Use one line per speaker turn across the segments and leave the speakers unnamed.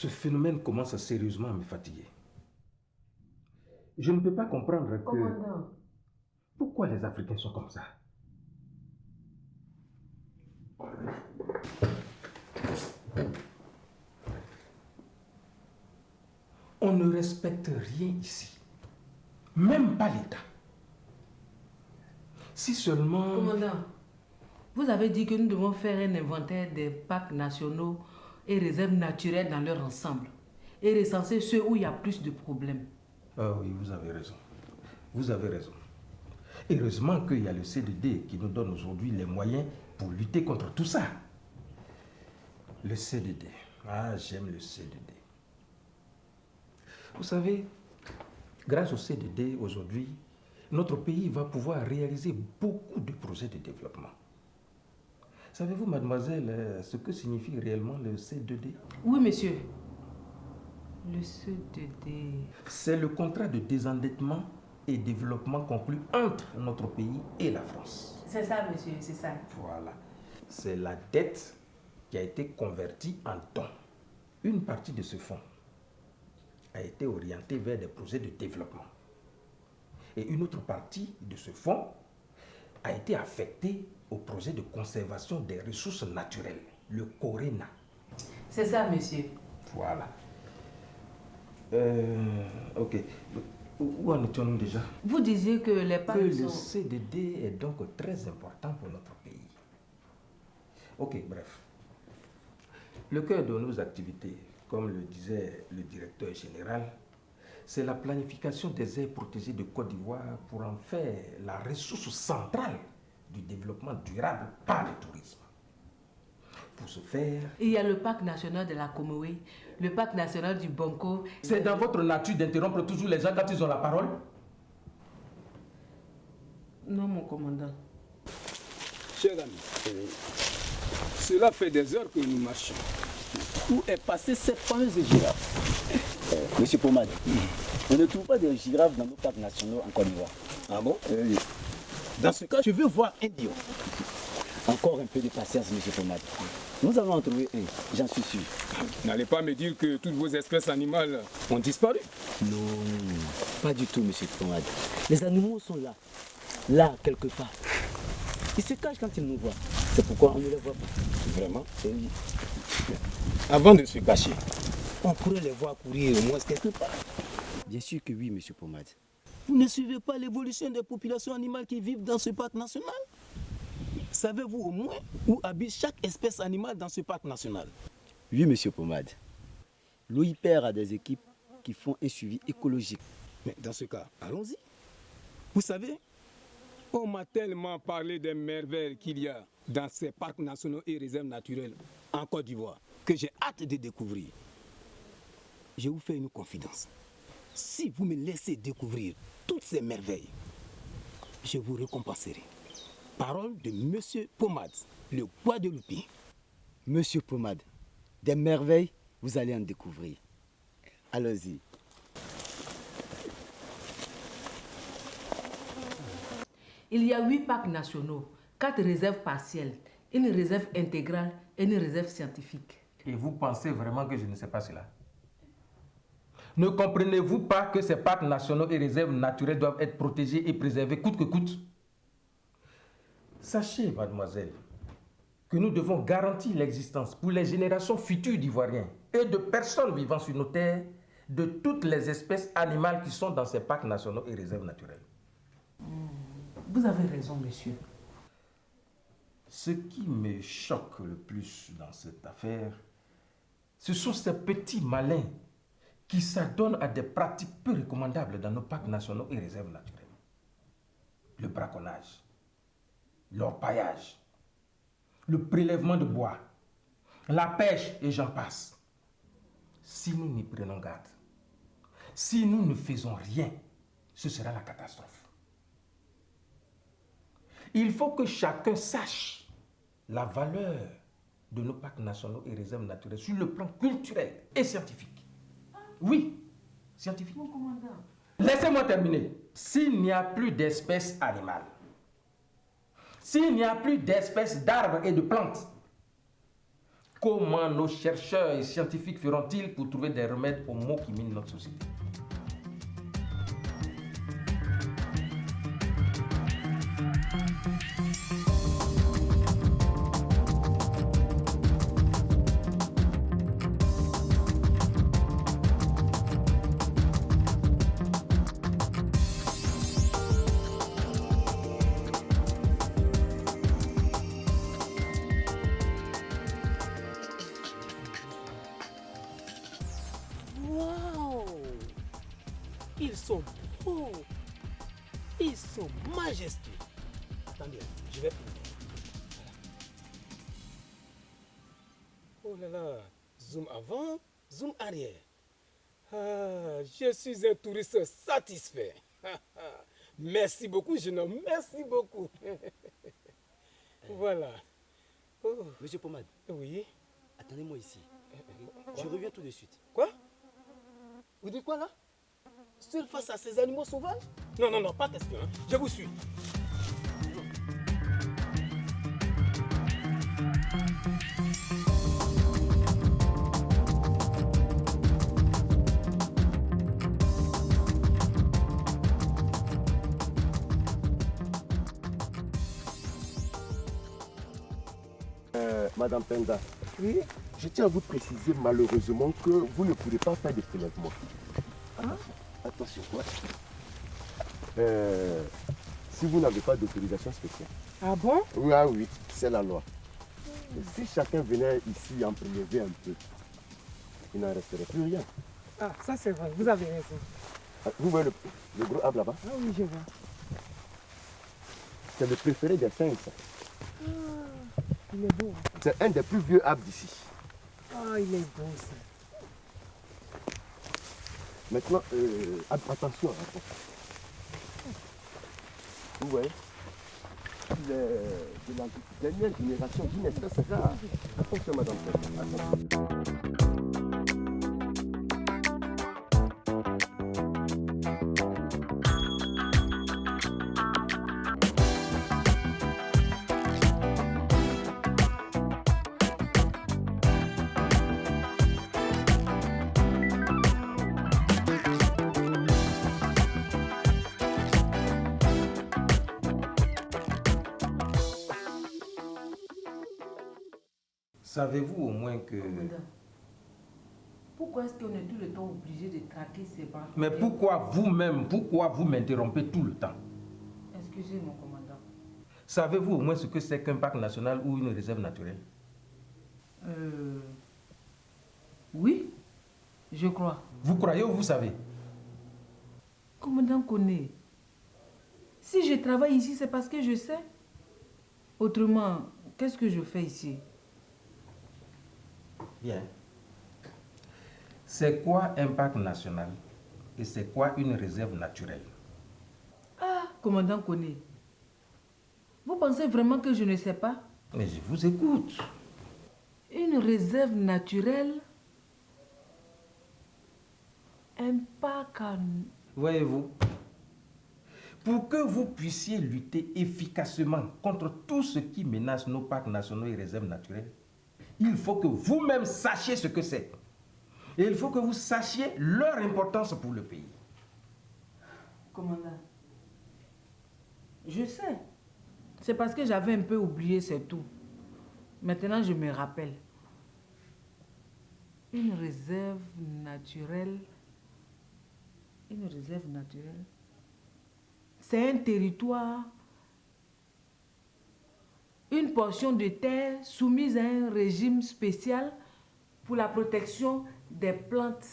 Ce phénomène commence sérieusement à me fatiguer. Je ne peux pas comprendre que...
Commandant.
Pourquoi les Africains sont comme ça? On ne respecte rien ici. Même pas l'État. Si seulement...
Commandant, vous avez dit que nous devons faire un inventaire des parcs nationaux et réserves naturelles dans leur ensemble et recenser ceux où il y a plus de problèmes.
Ah oui, vous avez raison. Vous avez raison. Heureusement qu'il y a le CDD qui nous donne aujourd'hui les moyens pour lutter contre tout ça. Le CDD. Ah, j'aime le CDD. Vous savez, grâce au CDD aujourd'hui, notre pays va pouvoir réaliser beaucoup de projets de développement. Savez-vous, mademoiselle, ce que signifie réellement le CDD?
Oui, monsieur. Le CDD...
C'est le contrat de désendettement et développement conclu entre notre pays et la France.
C'est ça, monsieur, c'est ça.
Voilà. C'est la dette qui a été convertie en dons. Une partie de ce fonds a été orientée vers des projets de développement. Et une autre partie de ce fonds a été affectée au projet de conservation des ressources naturelles, le CORENA.
C'est ça, monsieur.
Voilà. Ok. Où en étions-nous déjà?
Vous disiez que les parcs
Que le
sont...
CDD est donc très important pour notre pays. Ok, bref. Le cœur de nos activités, comme le disait le directeur général, c'est la planification des aires protégées de Côte d'Ivoire pour en faire la ressource centrale du développement durable par le tourisme. Pour ce faire...
Il y a le parc national de la Comoé, le parc national du Bonko...
C'est dans votre nature d'interrompre toujours les gens quand ils ont la parole?
Non, mon commandant.
Cher ami, cela fait des heures que nous marchons. Où est passée cette fameuse girafe?
Monsieur Pomade, on ne trouve pas de girafes dans nos parcs nationaux en Côte d'Ivoire.
Ah bon?
Oui.
Dans ce cas, je veux voir un lion.
Encore un peu de patience, monsieur Pomade. Nous allons en trouver un, j'en suis sûr.
N'allez pas me dire que toutes vos espèces animales ont disparu.
Non, pas du tout, monsieur Pomade. Les animaux sont là, là, quelque part. Ils se cachent quand ils nous voient. C'est pourquoi on ne les voit pas.
Vraiment?
Oui.
Avant de se cacher,
On pourrait les voir courir au moins quelque part. Bien sûr que oui, monsieur Pomade. Vous ne suivez pas l'évolution des populations animales qui vivent dans ce parc national? Savez-vous au moins où habite chaque espèce animale dans ce parc national? Oui, monsieur Pomade. L'OIPR a des équipes qui font un suivi écologique.
mais dans ce cas, allons-y. Vous savez, on m'a tellement parlé des merveilles qu'il y a dans ces parcs nationaux et réserves naturelles en Côte d'Ivoire que j'ai hâte de découvrir. Je vous fais une confidence. Si vous me laissez découvrir toutes ces merveilles, je vous récompenserai. Parole de Monsieur Pomade, le Guadeloupéen.
Monsieur Pomade, des merveilles, vous allez en découvrir. Allons-y.
Il y a 8 parcs nationaux, 4 réserves partielles, une réserve intégrale et une réserve scientifique.
Et vous pensez vraiment que je ne sais pas cela? Ne comprenez-vous pas que ces parcs nationaux et réserves naturelles doivent être protégés et préservés coûte que coûte? Sachez, mademoiselle, que nous devons garantir l'existence pour les générations futures d'Ivoiriens et de personnes vivant sur nos terres de toutes les espèces animales qui sont dans ces parcs nationaux et réserves naturelles.
Vous avez raison, monsieur.
Ce qui me choque le plus dans cette affaire, ce sont ces petits malins qui s'adonnent à des pratiques peu recommandables dans nos parcs nationaux et réserves naturelles. Le braconnage, l'orpaillage, le prélèvement de bois, la pêche et j'en passe. Si nous n'y prenons garde, si nous ne faisons rien, ce sera la catastrophe. Il faut que chacun sache la valeur de nos parcs nationaux et réserves naturelles sur le plan culturel et scientifique. Oui, scientifique.
Mon commandant.
Laissez-moi terminer. S'il n'y a plus d'espèces animales, s'il n'y a plus d'espèces d'arbres et de plantes, Comment nos chercheurs et scientifiques feront-ils pour trouver des remèdes aux maux qui minent notre société?
Waouh! Ils sont beaux. Ils sont majestueux. Attendez, je vais filmer. Voilà. Oh là là. Zoom avant, zoom arrière. Ah, je suis un touriste satisfait. Merci beaucoup, jeune homme. Merci beaucoup. Voilà. Oh.
Monsieur Pomade,
Oui.
attendez-moi ici. Je reviens tout de suite.
Quoi? Vous dites quoi là? Seul face à ces animaux sauvages? Non, non, non, pas question. Hein. Je vous suis.
Madame Penda,
Oui.
je tiens à vous préciser malheureusement que vous ne pourrez pas faire de prélèvement. Attention, ouais. Si vous n'avez pas d'autorisation spéciale.
Ah bon?
Oui, ah oui, c'est la loi. Et si chacun venait ici en prélever un peu, il n'en resterait plus rien.
Ah, ça c'est vrai, vous avez raison.
Ah, vous voyez le gros arbre là-bas?
Ah oui, je vois.
C'est le préféré des cinq. Ça.
Il est beau.
C'est un des plus vieux arbres d'ici.
Ah, il est beau ça.
Maintenant, attention. Vous voyez, il est de la dernière génération d'une espèce rare. Attention, madame. Attention.
Savez-vous au moins que...
Commandant, pourquoi est-ce qu'on est tout le temps obligé de traquer ces banques?
Mais pourquoi vous m'interrompez tout le temps?
Excusez mon commandant.
Savez-vous au moins ce que c'est qu'un parc national ou une réserve naturelle?
Oui, je crois.
Vous croyez ou vous savez?
Commandant connaît. Si je travaille ici, c'est parce que je sais. Autrement, qu'est-ce que je fais ici?
Bien. C'est quoi un parc national et c'est quoi une réserve naturelle?
Ah, commandant connaît. Vous pensez vraiment que je ne sais pas?
Mais je vous écoute.
Une réserve naturelle, un parc à...
Voyez-vous, pour que vous puissiez lutter efficacement contre tout ce qui menace nos parcs nationaux et réserves naturelles, il faut que vous-même sachiez ce que c'est. Et il faut que vous sachiez leur importance pour le pays.
Commandant, je sais. C'est parce que j'avais un peu oublié, c'est tout. Maintenant, je me rappelle. Une réserve naturelle. Une réserve naturelle. C'est un territoire, une portion de terre soumise à un régime spécial pour la protection des plantes,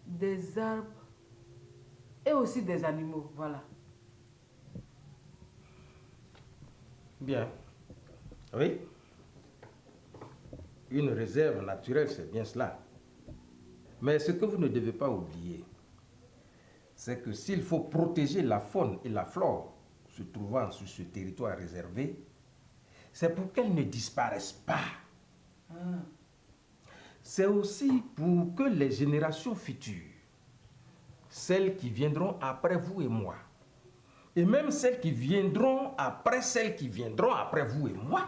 des arbres et aussi des animaux. Voilà.
Bien. Oui. Une réserve naturelle, c'est bien cela. Mais ce que vous ne devez pas oublier, c'est que s'il faut protéger la faune et la flore se trouvant sur ce territoire réservé, c'est pour qu'elles ne disparaissent pas. C'est aussi pour que les générations futures, celles qui viendront après vous et moi, et même celles qui viendront après celles qui viendront après vous et moi,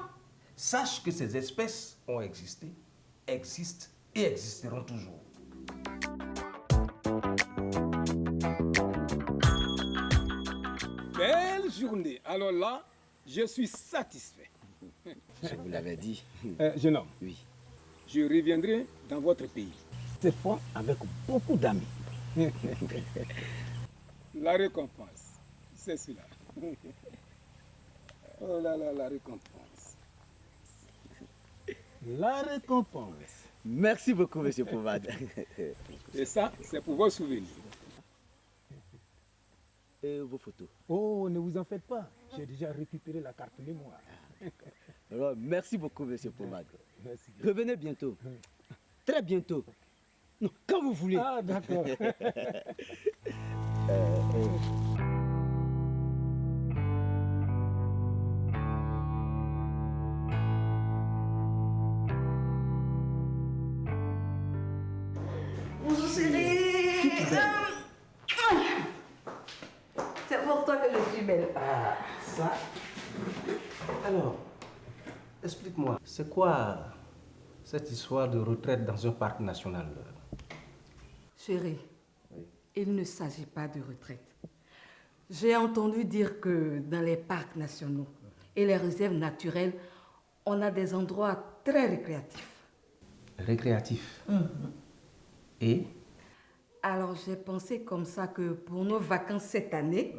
sache que ces espèces ont existé, existent et existeront toujours.
Belle journée. Alors là, je suis satisfait.
Je vous l'avais dit.
Jeune homme,
Oui.
je reviendrai dans votre pays. Cette fois avec beaucoup d'amis. La récompense, c'est cela. Oh là là, la récompense. La récompense.
Merci beaucoup, monsieur Pomade.
Et ça, c'est pour vos souvenirs.
Et vos photos.
Oh, ne vous en faites pas. J'ai déjà récupéré la carte mémoire.
Alors, merci beaucoup, monsieur Pomade.
Merci.
Revenez bientôt. Très bientôt. Non, quand vous voulez.
Ah, d'accord.
Bonjour chérie. C'est pour toi que je suis belle.
Ah, ça. Alors, explique-moi, c'est quoi cette histoire de retraite dans un parc national?
Chérie, il ne s'agit pas de retraite. J'ai entendu dire que dans les parcs nationaux et les réserves naturelles, on a des endroits très récréatifs.
Récréatif. Et
Alors j'ai pensé comme ça que pour nos vacances cette année,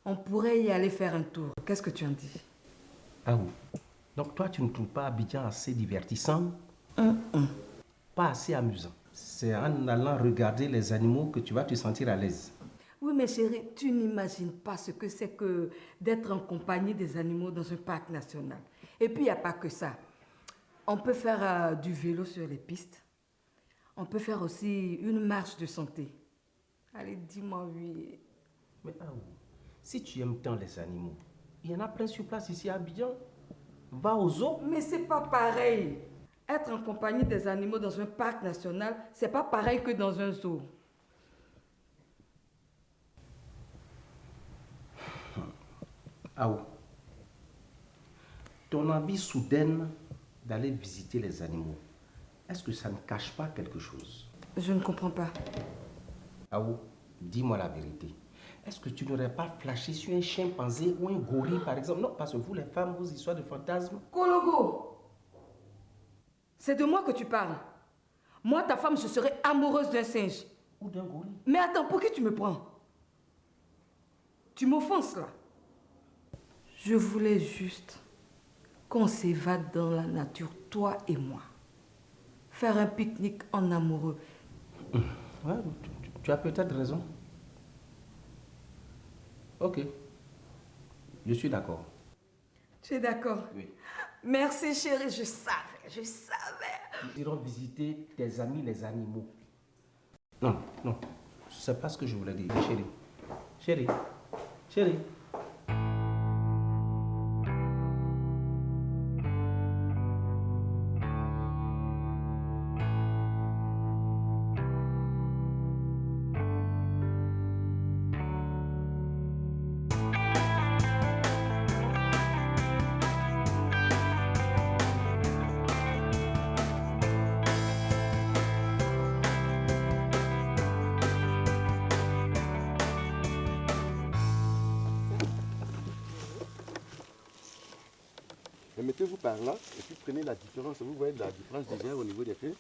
on pourrait y aller faire un tour. Qu'est-ce que tu en dis?
ah oui. Donc toi, tu ne trouves pas Abidjan assez divertissant? Pas assez amusant. C'est en allant regarder les animaux que tu vas te sentir à l'aise.
Oui, mais chérie, tu n'imagines pas ce que c'est que d'être en compagnie des animaux dans un parc national. Et puis, il n'y a pas que ça. On peut faire du vélo sur les pistes. On peut faire aussi une marche de santé. Allez, dis-moi oui.
Mais ah oui, si tu aimes tant les animaux, il y en a plein sur place ici à Abidjan. Va au zoo.
Mais c'est pas pareil. Être en compagnie des animaux dans un parc national, c'est pas pareil que dans un zoo.
Ah oui. Ton envie soudaine d'aller visiter les animaux, est-ce que ça ne cache pas quelque chose?
Je ne comprends pas.
Ah oui, dis-moi la vérité. Est-ce que tu n'aurais pas flashé sur un chimpanzé ou un gorille, par exemple? Non, parce que vous, les femmes, vos histoires de fantasmes.
Kologo, c'est de moi que tu parles. Moi, ta femme, je serais amoureuse d'un singe.
Ou d'un gorille.
Mais attends, pour qui tu me prends? Tu m'offenses là. Je voulais juste qu'on s'évade dans la nature, toi et moi. Faire un pique-nique en amoureux.
Ouais, tu as peut-être raison. Ok. Je suis d'accord.
Tu es d'accord?
Oui.
Merci chérie, je savais, je savais.
Nous irons visiter tes amis les animaux. Non, non. C'est pas ce que je voulais dire, chérie. Chérie. Chérie.
Mettez-vous par là et puis prenez la différence. Vous voyez la différence déjà au niveau des feuilles.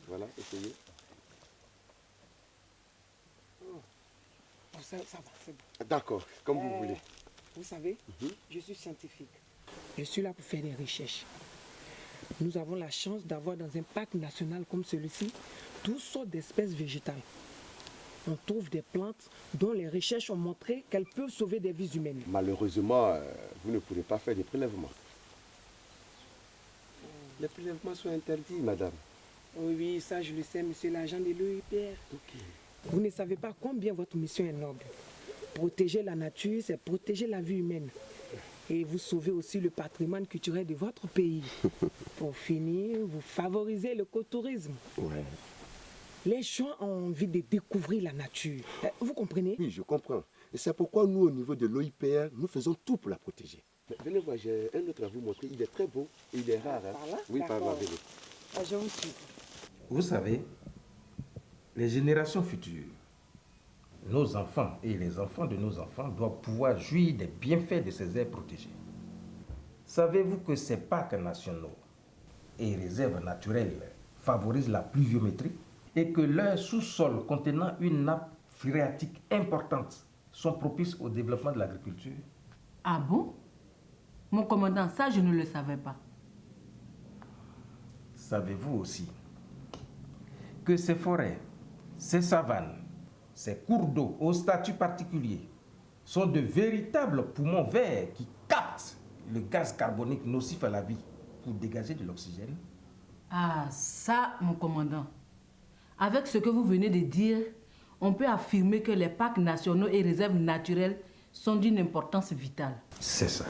Voilà, essayez.
Ça va, c'est bon.
D'accord, comme vous voulez.
Vous savez, je suis scientifique. Je suis là pour faire des recherches. Nous avons la chance d'avoir dans un parc national comme celui-ci toutes sortes d'espèces végétales. On trouve des plantes dont les recherches ont montré qu'elles peuvent sauver des vies humaines.
Malheureusement, vous ne pourrez pas faire des prélèvements. Les prélèvements sont interdits, madame.
Oui, oui, ça je le sais, monsieur l'agent de l'OIPR.
Ok.
Vous ne savez pas combien votre mission est noble. Protéger la nature, c'est protéger la vie humaine. Et vous sauvez aussi le patrimoine culturel de votre pays. Pour finir, vous favorisez l'écotourisme.
Ouais.
Les gens ont envie de découvrir la nature. Vous comprenez?
Oui, je comprends. Et c'est pourquoi nous, au niveau de l'OIPR, nous faisons tout pour la protéger. Mais venez voir, j'ai un autre à vous montrer. Il est très beau et il est rare. Hein?
Par là?
Oui, par là,
D'accord.
venez.
Ah, je vous suis.
Vous savez, les générations futures, nos enfants et les enfants de nos enfants doivent pouvoir jouir des bienfaits de ces aires protégées. Savez-vous que ces parcs nationaux et réserves naturelles favorisent la pluviométrie et que leurs sous-sols contenant une nappe phréatique importante sont propices au développement de l'agriculture?
Ah bon? Mon commandant, ça je ne le savais pas.
Savez-vous aussi que ces forêts, ces savanes, ces cours d'eau au statut particulier sont de véritables poumons verts qui captent le gaz carbonique nocif à la vie pour dégager de l'oxygène?
Ah, ça, mon commandant. Avec ce que vous venez de dire, on peut affirmer que les parcs nationaux et réserves naturelles sont d'une importance vitale.
C'est ça.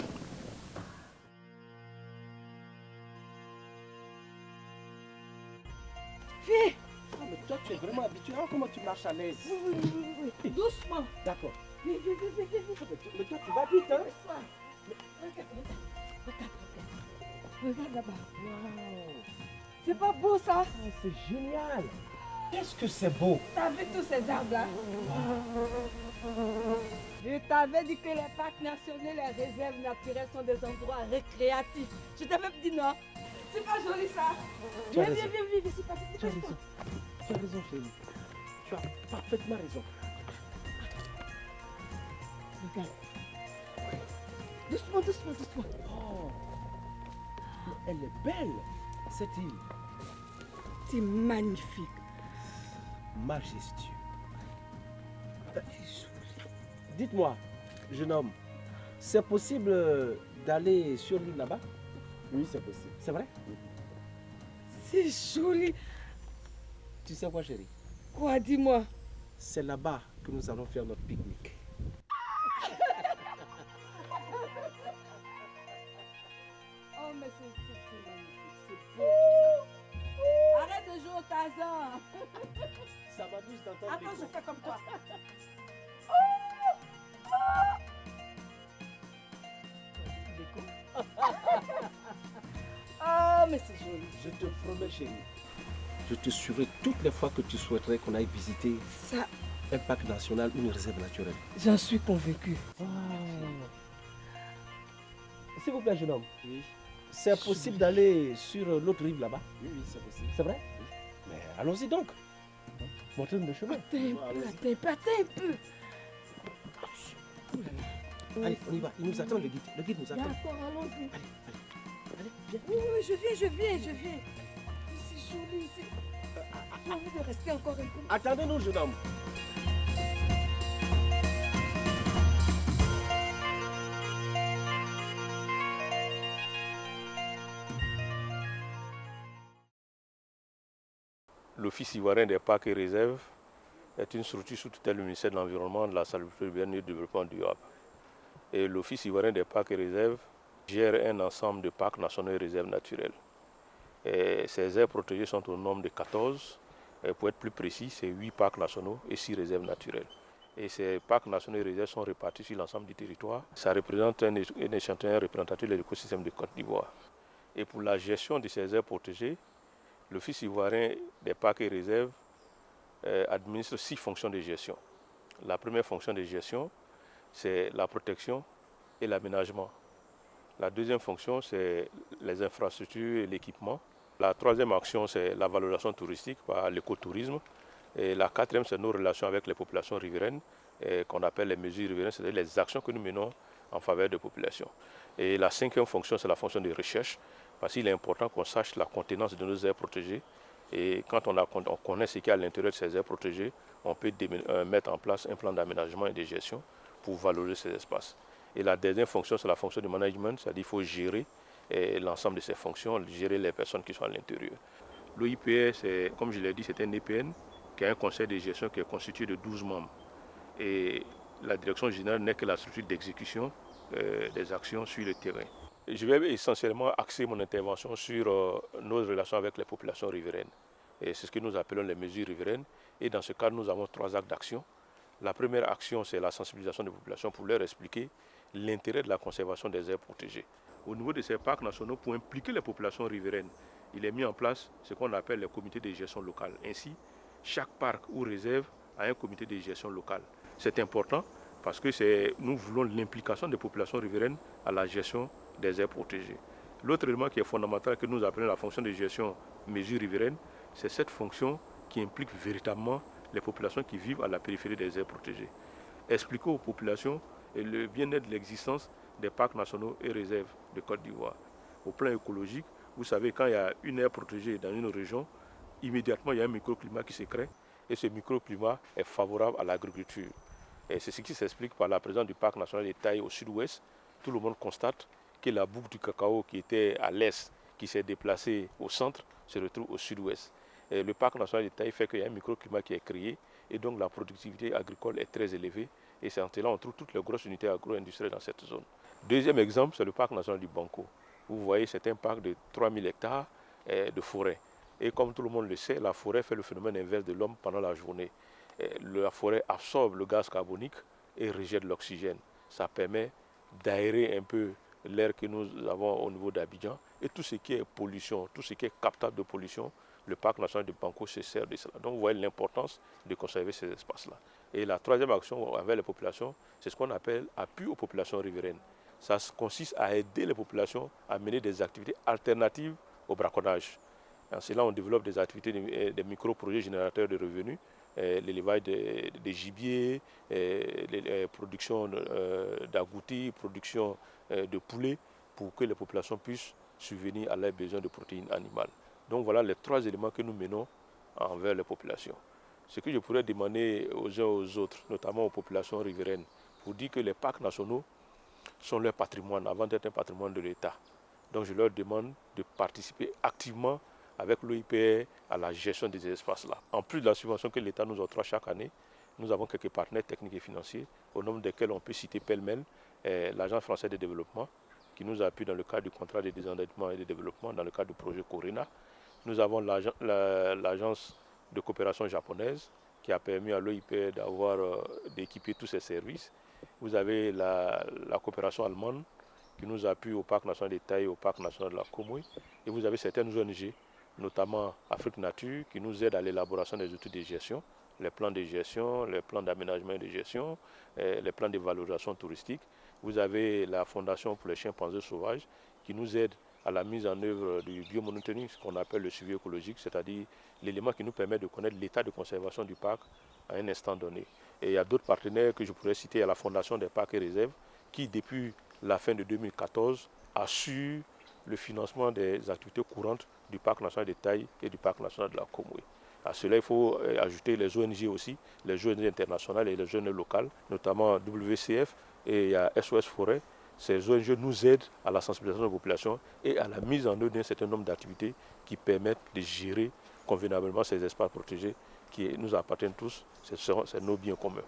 Viens.
Ah, mais toi, tu es vraiment habitué. Ah, comment tu marches à l'aise?
Oui. Doucement.
D'accord.
Viens.
Mais toi, tu vas vite, hein?
Regarde là-bas. C'est pas beau ça?
Oh, c'est génial. Qu'est-ce que c'est beau?
T'as vu tous ces arbres-là? Je t'avais dit que les parcs nationaux et les réserves naturelles sont des endroits récréatifs. Je t'avais dit non. C'est pas joli ça?
Tu as
Viens,
raison.
c'est pas
Tu as raison. Tu as raison, chérie. Tu as parfaitement raison.
Regarde. Doucement.
Oh, mais elle est belle, cette île.
C'est magnifique.
Majestueux. Dites-moi, jeune homme, c'est possible d'aller sur l'île là-bas? Oui, c'est possible. C'est vrai?
C'est joli.
Tu sais quoi, chérie?
Quoi, dis-moi?
C'est là-bas que nous allons faire notre pique-nique.
Oh, mais c'est magnifique. C'est beau tout ça. Arrête de jouer au Tarzan.
Ça m'amuse d'entendre
Attends, je fais comme toi. Oh, mais c'est joli.
Je te promets, chérie, je te suivrai toutes les fois que tu souhaiterais qu'on aille visiter
Ça,
un parc national ou une réserve naturelle.
j'en suis convaincu.
S'il vous plaît, jeune homme. Oui. C'est possible d'aller sur l'autre rive là-bas? Oui, c'est possible. C'est vrai? Oui. Mais allons-y donc. Montrez-nous le chemin.
Attends un peu.
Allez, on y va. Il nous attend, le guide. Le guide nous attend.
D'accord, allons-y.
Allez, viens.
Oui, je viens. C'est joli ici. J'ai envie de rester encore un peu.
Attendez-nous, jeune homme.
L'Office ivoirien des parcs et réserves est une structure sous tutelle du ministère de l'Environnement, de la Salubrité urbaine et du Développement durable. Et l'Office ivoirien des parcs et réserves gère un ensemble de parcs nationaux et réserves naturelles. Et ces aires protégées sont au nombre de 14. Et pour être plus précis, c'est 8 parcs nationaux et 6 réserves naturelles. Et ces parcs nationaux et réserves sont répartis sur l'ensemble du territoire. Ça représente un échantillon représentatif de l'écosystème de Côte d'Ivoire. Et pour la gestion de ces aires protégées, l'Office ivoirien des parcs et réserves administre 6 fonctions de gestion. La première fonction de gestion, c'est la protection et l'aménagement. La deuxième fonction, c'est les infrastructures et l'équipement. La troisième action, c'est la valorisation touristique par l'écotourisme. Et la quatrième, c'est nos relations avec les populations riveraines, qu'on appelle les mesures riveraines, c'est-à-dire les actions que nous menons en faveur des populations. Et la cinquième fonction, c'est la fonction de recherche, parce qu'il est important qu'on sache la contenance de nos aires protégées. Et quand on connaît ce qu'il y a à l'intérieur de ces aires protégées, on peut mettre en place un plan d'aménagement et de gestion pour valoriser ces espaces. Et la dernière fonction, c'est la fonction de management, c'est-à-dire qu'il faut gérer l'ensemble de ces fonctions, gérer les personnes qui sont à l'intérieur. L'OIPR, comme je l'ai dit, c'est un EPN qui a un conseil de gestion qui est constitué de 12 membres. Et la direction générale n'est que la structure d'exécution des actions sur le terrain. Je vais essentiellement axer mon intervention sur nos relations avec les populations riveraines. Et c'est ce que nous appelons les mesures riveraines. Et dans ce cadre, nous avons 3 actes d'action. La première action, c'est la sensibilisation des populations pour leur expliquer l'intérêt de la conservation des aires protégées. Au niveau de ces parcs nationaux, pour impliquer les populations riveraines, il est mis en place ce qu'on appelle les comités de gestion locale. Ainsi, chaque parc ou réserve a un comité de gestion locale. C'est important parce que nous voulons l'implication des populations riveraines à la gestion des aires protégées. L'autre élément qui est fondamental, que nous appelons la fonction de gestion mesure riveraine, c'est cette fonction qui implique véritablement les populations qui vivent à la périphérie des aires protégées. Expliquer aux populations le bien-être de l'existence des parcs nationaux et réserves de Côte d'Ivoire. Au plan écologique, vous savez, quand il y a une aire protégée dans une région, immédiatement il y a un microclimat qui se crée et ce microclimat est favorable à l'agriculture. Et c'est ce qui s'explique par la présence du parc national de Taï au sud-ouest. Tout le monde constate que la boucle du cacao qui était à l'est, qui s'est déplacée au centre, se retrouve au sud-ouest. Et le parc national de Taï fait qu'il y a un microclimat qui est créé et donc la productivité agricole est très élevée. Et c'est en là on trouve toutes les grosses unités agro-industrielles dans cette zone. Deuxième exemple, c'est le parc national du Banco. Vous voyez, c'est un parc de 3000 hectares de forêt. Et comme tout le monde le sait, la forêt fait le phénomène inverse de l'homme pendant la journée. La forêt absorbe le gaz carbonique et rejette l'oxygène. Ça permet d'aérer un peu l'air que nous avons au niveau d'Abidjan. Et tout ce qui est pollution, tout ce qui est captable de pollution, le parc national de Banco se sert de cela. Donc vous voyez l'importance de conserver ces espaces-là. Et la troisième action envers les populations, c'est ce qu'on appelle appui aux populations riveraines. Ça consiste à aider les populations à mener des activités alternatives au braconnage. En cela, on développe des activités, des micro-projets générateurs de revenus, l'élevage des gibiers, les productions d'agoutis, production de poulets, pour que les populations puissent subvenir à leurs besoins de protéines animales. Donc voilà les trois éléments que nous menons envers les populations. Ce que je pourrais demander aux uns et aux autres, notamment aux populations riveraines, pour dire que les parcs nationaux sont leur patrimoine avant d'être un patrimoine de l'État. Donc je leur demande de participer activement avec l'OIPR à la gestion des espaces-là. En plus de la subvention que l'État nous octroie chaque année, nous avons quelques partenaires techniques et financiers, au nombre desquels on peut citer pêle-mêle l'Agence française de développement, qui nous appuie dans le cadre du contrat de désendettement et de développement, dans le cadre du projet Corina. Nous avons l'Agence de coopération japonaise, qui a permis à l'OIPR d'équiper tous ses services. Vous avez la coopération allemande, qui nous appuie au Parc national de Taï et au Parc national de la Comoy. Et vous avez certaines ONG, notamment Afrique Nature, qui nous aident à l'élaboration des outils de gestion, les plans de gestion, les plans d'aménagement et de gestion, les plans de valorisation touristique. Vous avez la Fondation pour les chimpanzés sauvages, qui nous aide à la mise en œuvre du biomonitoring, ce qu'on appelle le suivi écologique, c'est-à-dire l'élément qui nous permet de connaître l'état de conservation du parc à un instant donné. Et il y a d'autres partenaires que je pourrais citer, à la Fondation des parcs et réserves, qui depuis la fin de 2014 assure le financement des activités courantes du Parc national de Taï et du Parc national de la Comoé. À cela, il faut ajouter les ONG aussi, les ONG internationales et les ONG locales, notamment WCF et il y a SOS Forêt. Ces ONG nous aident à la sensibilisation de la population et à la mise en œuvre d'un certain nombre d'activités qui permettent de gérer convenablement ces espaces protégés qui nous appartiennent tous, c'est nos biens communs.